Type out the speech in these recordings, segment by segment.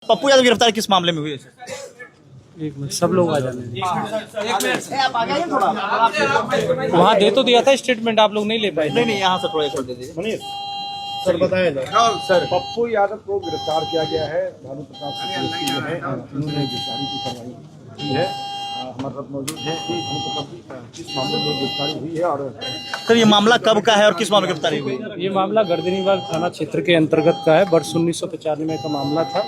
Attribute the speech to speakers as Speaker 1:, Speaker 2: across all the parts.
Speaker 1: पप्पू यादव गिरफ्तारी किस मामले में हुई है?
Speaker 2: एक मिनट, सब लोग आ जाने दीजिए।
Speaker 1: आप आ जाइए थोड़ा।
Speaker 2: वहाँ दे तो दिया था स्टेटमेंट, आप लोग नहीं ले पाए।
Speaker 1: नहीं, यहाँ से थोड़ा एक दे दीजिए।
Speaker 3: सर बताएं सर, पप्पू यादव को गिरफ्तार किया गया है। भानु प्रताप सिंह जो है उन्होंने गिरफ्तारी की कार्रवाई की है। हमारे साथ मौजूद है कि भानु प्रताप सिंह किस मामले में गिरफ्तारी हुई है और
Speaker 1: सर ये मामला कब का है और किस मामले में गिरफ्तारी हुई?
Speaker 2: ये मामला गर्दनीबाग थाना क्षेत्र के अंतर्गत का है। वर्ष 1995 का मामला था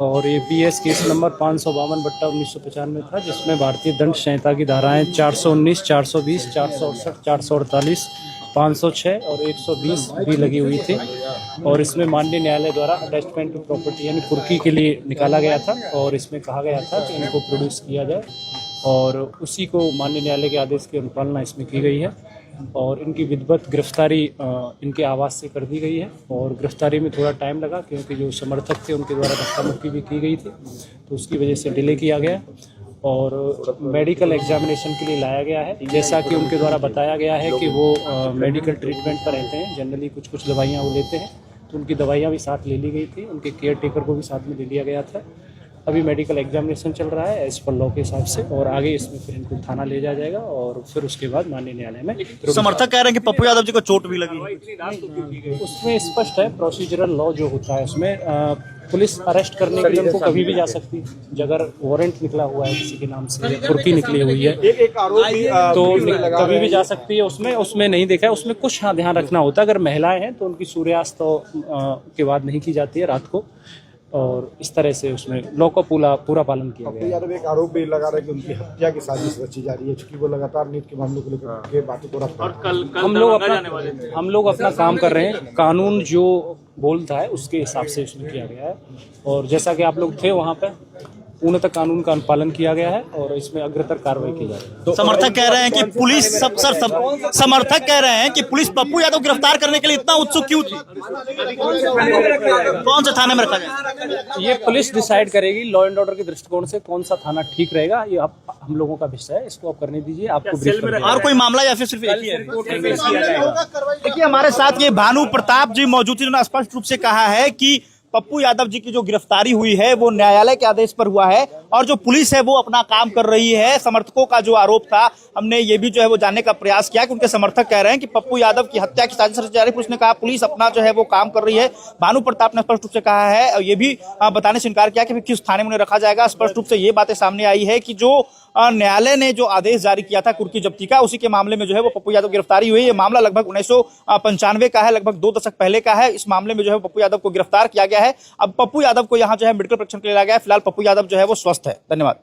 Speaker 2: और ये PS केस नंबर 552/1995 था, जिसमें भारतीय दंड संहिता की धाराएं 419, 420, 468, 448, 506 और 120 भी लगी हुई थी। और इसमें माननीय न्यायालय द्वारा अटैचमेंट टू प्रॉपर्टी यानी कुर्की के लिए निकाला गया था और इसमें कहा गया था कि इनको प्रोड्यूस किया जाए और उसी को माननीय न्यायालय के आदेश की अनुपालना इसमें की गई है। और इनकी विधिवत गिरफ्तारी इनके आवास से कर दी गई है। और गिरफ्तारी में थोड़ा टाइम लगा क्योंकि जो समर्थक थे उनके द्वारा धक्का मुक्की भी की गई थी, तो उसकी वजह से डिले किया गया और मेडिकल एग्जामिनेशन के लिए लाया गया है। जैसा कि उनके द्वारा बताया गया है कि वो मेडिकल ट्रीटमेंट पर रहते हैं, जनरली कुछ दवाइयाँ वो लेते हैं, तो उनकी दवाइयाँ भी साथ ले ली गई थी, उनके केयर टेकर को भी साथ में ले लिया गया था। अभी मेडिकल एग्जामिनेशन चल रहा है एज पर लॉ के हिसाब से और आगे इसमें फिर इनको थाना ले जाया जाएगा और फिर उसके बाद माननीय न्यायालय में।
Speaker 1: समर्थक कह रहे हैं कि पप्पू यादव जी को चोट भी लगी।
Speaker 2: उसमें स्पष्ट है, प्रोसीजरल लॉ जो होता है उसमें पुलिस अरेस्ट करने के लिए उनको कभी भी जा सकती है। अगर वारंट निकला हुआ है किसी के नाम से या कुर्की निकली हुई है
Speaker 3: एक आरोपी
Speaker 2: तो कभी भी जा सकती है। उसमें नहीं देखा है। उसमें कुछ हाँ ध्यान रखना होता है, अगर महिलाएं हैं तो उनकी सूर्यास्त के बाद नहीं की जाती है रात को, और इस तरह से उसमें लॉ का पूरा पालन किया गया है।
Speaker 3: यादव एक आरोप भी लगा रहे हैं कि उनकी हत्या की साजिश रची जा रही है, क्योंकि वो लगातार नीट के मामलों को लेकर के बातों को रखते हैं।
Speaker 2: हम लोग अपना काम कर रहे हैं, कानून जो बोलता है उसके हिसाब से उसमें किया गया है और जैसा कि आप लोग थे वहाँ पे पूर्णतः कानून का अनुपालन किया गया है और इसमें अग्रतर कार्रवाई की जा रही है।
Speaker 1: समर्थक कह रहे हैं कि पुलिस समर्थक कह रहे हैं कि पुलिस पप्पू यादव गिरफ्तार करने के लिए इतना उत्सुक क्यों थी? कौन से थाने में रखा जाए
Speaker 2: ये पुलिस डिसाइड करेगी लॉ एंड ऑर्डर के दृष्टिकोण से कौन सा थाना ठीक रहेगा। ये आप हम लोगों का विषय है, इसको आप करने दीजिए। आपको ब्रीफ कर
Speaker 1: और कोई मामला या फिर सिर्फ एक ही है? देखिए हमारे साथ ये भानु प्रताप जी मौजूद हैं, जिन्होंने स्पष्ट रूप से कहा है कि पप्पू यादव जी की जो गिरफ्तारी हुई है वो न्यायालय के आदेश पर हुआ है और जो पुलिस है वो अपना काम कर रही है। समर्थकों का जो आरोप था, हमने ये भी जो है वो जानने का प्रयास किया कि उनके समर्थक कह रहे हैं कि पप्पू यादव की हत्या की साजिश रची जा रही है। पुलिस ने कहा पुलिस अपना जो है वो काम कर रही है। भानु प्रताप ने स्पष्ट रूप से कहा है और ये भी बताने से इनकार किया कि किस थाने में उन्हें रखा जाएगा। स्पष्ट रूप से ये बातें सामने आई है कि जो न्यायालय ने जो आदेश जारी किया था कुर्की जब्ती का, उसी के मामले में जो है वो पप्पू यादव गिरफ्तारी हुई। ये मामला लगभग 1995 का है, लगभग 2 दशक पहले का है। इस मामले में जो है पप्पू यादव को गिरफ्तार किया गया है। अब पप्पू यादव को यहाँ जो है मेडिकल परीक्षण के लिए लाया गया है। फिलहाल पप्पू यादव जो है वो स्वस्थ है। धन्यवाद।